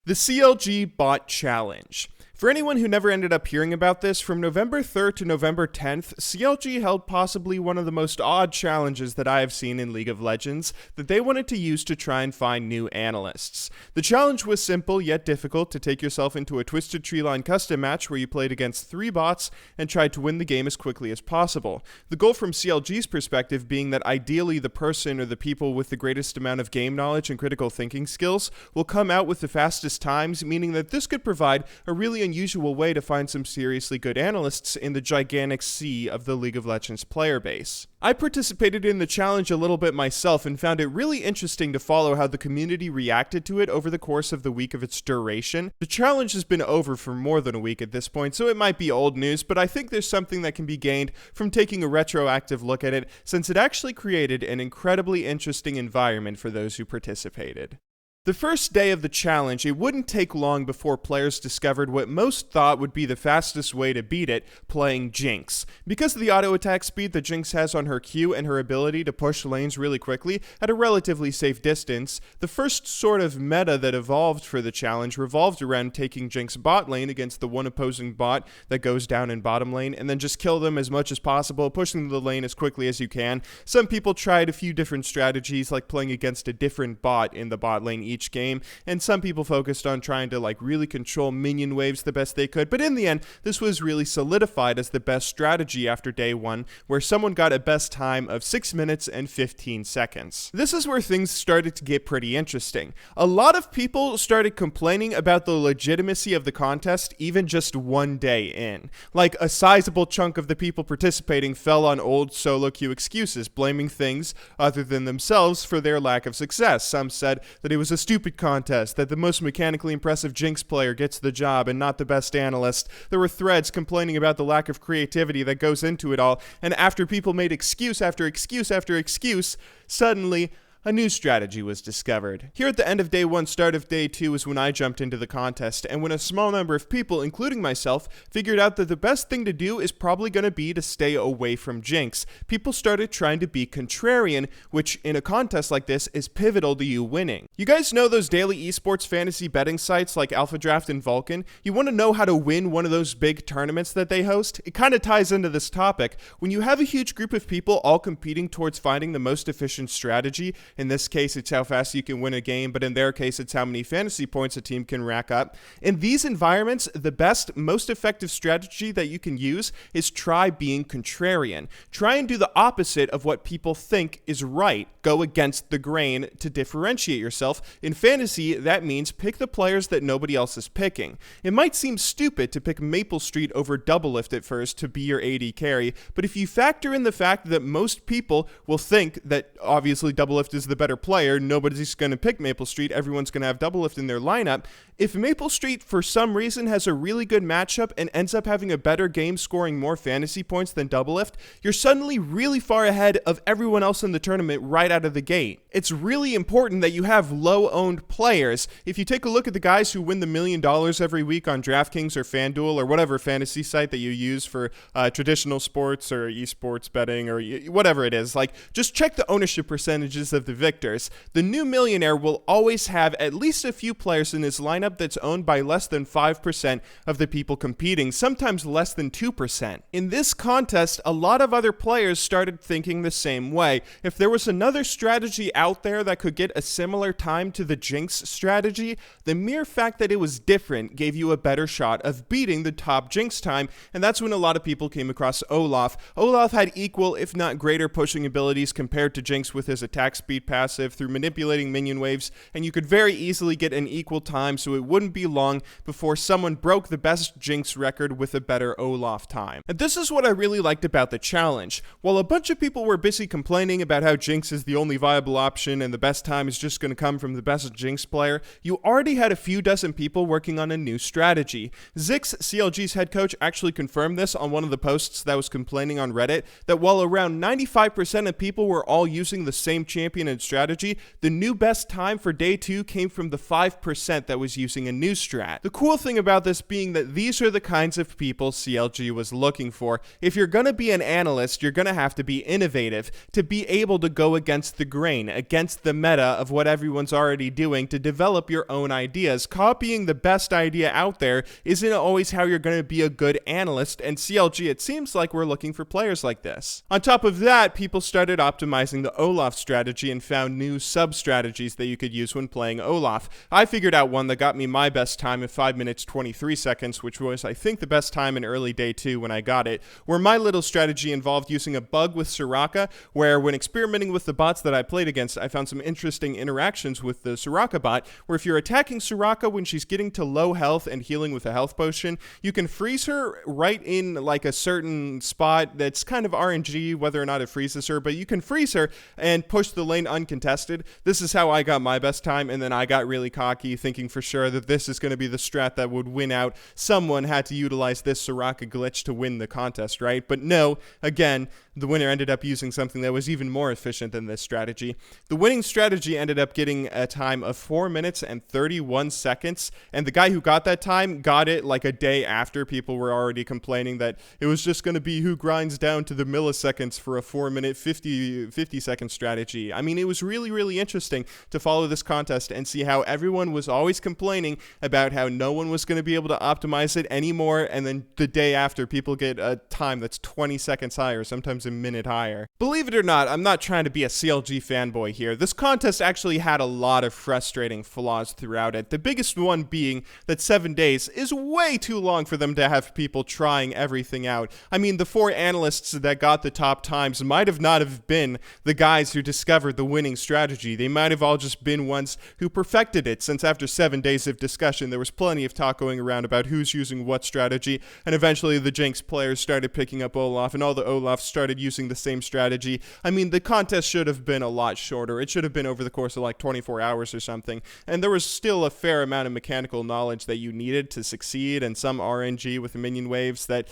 The CLG Bot Challenge. For anyone who never ended up hearing about this, from November 3rd to November 10th, CLG held possibly one of the most odd challenges that I have seen in League of Legends that they wanted to use to try and find new analysts. The challenge was simple yet difficult: to take yourself into a Twisted Treeline custom match where you played against 3 bots and tried to win the game as quickly as possible. The goal from CLG's perspective being that ideally the person or the people with the greatest amount of game knowledge and critical thinking skills will come out with the fastest times, meaning that this could provide a really unusual way to find some seriously good analysts in the gigantic sea of the League of Legends player base. I participated in the challenge a little bit myself and found it really interesting to follow how the community reacted to it over the course of the week of its duration. The challenge has been over for more than a week at this point, so it might be old news, but I think there's something that can be gained from taking a retroactive look at it, since it actually created an incredibly interesting environment for those who participated. The first day of the challenge, it wouldn't take long before players discovered what most thought would be the fastest way to beat it: playing Jinx. Because of the auto attack speed that Jinx has on her Q and her ability to push lanes really quickly at a relatively safe distance, the first sort of meta that evolved for the challenge revolved around taking Jinx bot lane against the one opposing bot that goes down in bottom lane, and then just kill them as much as possible, pushing the lane as quickly as you can. Some people tried a few different strategies, like playing against a different bot in the bot lane each game, and some people focused on trying to really control minion waves the best they could. But in the end, this was really solidified as the best strategy after day 1, where someone got a best time of 6 minutes and 15 seconds. This is where things started to get pretty interesting. A lot of people started complaining about the legitimacy of the contest even just one day in. Like, a sizable chunk of the people participating fell on old solo queue excuses, blaming things other than themselves for their lack of success. Some said that it was a stupid contest, that the most mechanically impressive Jinx player gets the job and not the best analyst. There were threads complaining about the lack of creativity that goes into it all, and after people made excuse after excuse after excuse, suddenly a new strategy was discovered. Here at the end of day 1, start of day 2 is when I jumped into the contest, and when a small number of people, including myself, figured out that the best thing to do is probably going to be to stay away from Jinx. People started trying to be contrarian, which in a contest like this is pivotal to you winning. You guys know those daily esports fantasy betting sites like Alpha Draft and Vulcan? You want to know how to win one of those big tournaments that they host? It kind of ties into this topic. When you have a huge group of people all competing towards finding the most efficient strategy, in this case, it's how fast you can win a game, but in their case, it's how many fantasy points a team can rack up. In these environments, the best, most effective strategy that you can use is try being contrarian. Try and do the opposite of what people think is right. Go against the grain to differentiate yourself. In fantasy, that means pick the players that nobody else is picking. It might seem stupid to pick Maple Street over Doublelift at first to be your AD carry, but if you factor in the fact that most people will think that obviously Doublelift is the better player, nobody's going to pick Maple Street, everyone's going to have Doublelift in their lineup. If Maple Street for some reason has a really good matchup and ends up having a better game scoring more fantasy points than Doublelift, you're suddenly really far ahead of everyone else in the tournament right out of the gate. It's really important that you have low-owned players. If you take a look at the guys who win the $1 million every week on DraftKings or FanDuel or whatever fantasy site that you use for traditional sports or esports betting or whatever it is, just check the ownership percentages of the victors. The new millionaire will always have at least a few players in his lineup that's owned by less than 5% of the people competing, sometimes less than 2%. In this contest, a lot of other players started thinking the same way. If there was another strategy out there that could get a similar time to the Jinx strategy, the mere fact that it was different gave you a better shot of beating the top Jinx time, and that's when a lot of people came across Olaf. Olaf had equal, if not greater, pushing abilities compared to Jinx with his attack speed passive through manipulating minion waves, and you could very easily get an equal time, so it wouldn't be long before someone broke the best Jinx record with a better Olaf time. And this is what I really liked about the challenge. While a bunch of people were busy complaining about how Jinx is the only viable option and the best time is just going to come from the best Jinx player, you already had a few dozen people working on a new strategy. Zix, CLG's head coach, actually confirmed this on one of the posts that was complaining on Reddit, that while around 95% of people were all using the same champion 4-minute strategy, the new best time for day 2 came from the 5% that was using a new strat. The cool thing about this being that these are the kinds of people CLG was looking for. If you're gonna be an analyst, you're gonna have to be innovative, to be able to go against the grain, against the meta of what everyone's already doing, to develop your own ideas. Copying the best idea out there isn't always how you're gonna be a good analyst, and CLG, it seems like we're looking for players like this. On top of that, people started optimizing the Olaf strategy and found new sub-strategies that you could use when playing Olaf. I figured out one that got me my best time of 5 minutes 23 seconds, which was, I think, the best time in early day 2 when I got it, where my little strategy involved using a bug with Soraka, where when experimenting with the bots that I played against, I found some interesting interactions with the Soraka bot, where if you're attacking Soraka when she's getting to low health and healing with a health potion, you can freeze her right in like a certain spot that's kind of RNG whether or not it freezes her, but you can freeze her and push the lane uncontested. This is how I got my best time, and then I got really cocky thinking for sure that this is going to be the strat that would win out. Someone had to utilize this Soraka glitch to win the contest, right? But no, again, the winner ended up using something that was even more efficient than this strategy. The winning strategy ended up getting a time of 4 minutes and 31 seconds, and the guy who got that time got it like a day after people were already complaining that it was just going to be who grinds down to the milliseconds for a 4-minute 50-second strategy. I mean, it was really, really interesting to follow this contest and see how everyone was always complaining about how no one was going to be able to optimize it anymore, and then the day after, people get a time that's 20 seconds higher, sometimes a minute higher. Believe it or not, I'm not trying to be a CLG fanboy here. This contest actually had a lot of frustrating flaws throughout it. The biggest one being that 7 days is way too long for them to have people trying everything out. I mean, the 4 analysts that got the top times might have not have been the guys who discovered the winning strategy. They might have all just been ones who perfected it, since after 7 days of discussion, there was plenty of talk going around about who's using what strategy, and eventually the Jinx players started picking up Olaf, and all the Olafs started using the same strategy. I mean, the contest should have been a lot shorter. It should have been over the course of like 24 hours or something, and there was still a fair amount of mechanical knowledge that you needed to succeed, and some RNG with the minion waves that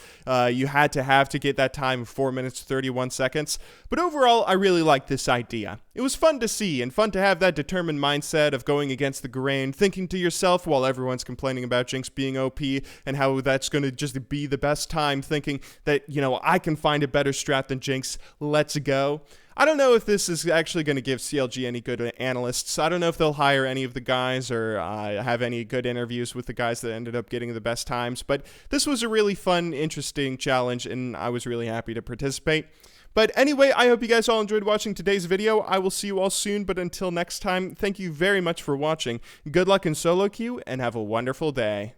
you had to have to get that time of 4 minutes 31 seconds. But overall, I really liked this idea. It was fun to see, and fun to have that determined mindset of going against the grain, thinking to yourself while everyone's complaining about Jinx being OP and how that's going to just be the best time, thinking that, you know, I can find a better strat than Jinx, let's go. I don't know if this is actually going to give CLG any good analysts. I don't know if they'll hire any of the guys or have any good interviews with the guys that ended up getting the best times, but this was a really fun, interesting challenge, and I was really happy to participate. But anyway, I hope you guys all enjoyed watching today's video. I will see you all soon, but until next time, thank you very much for watching. Good luck in solo queue, and have a wonderful day.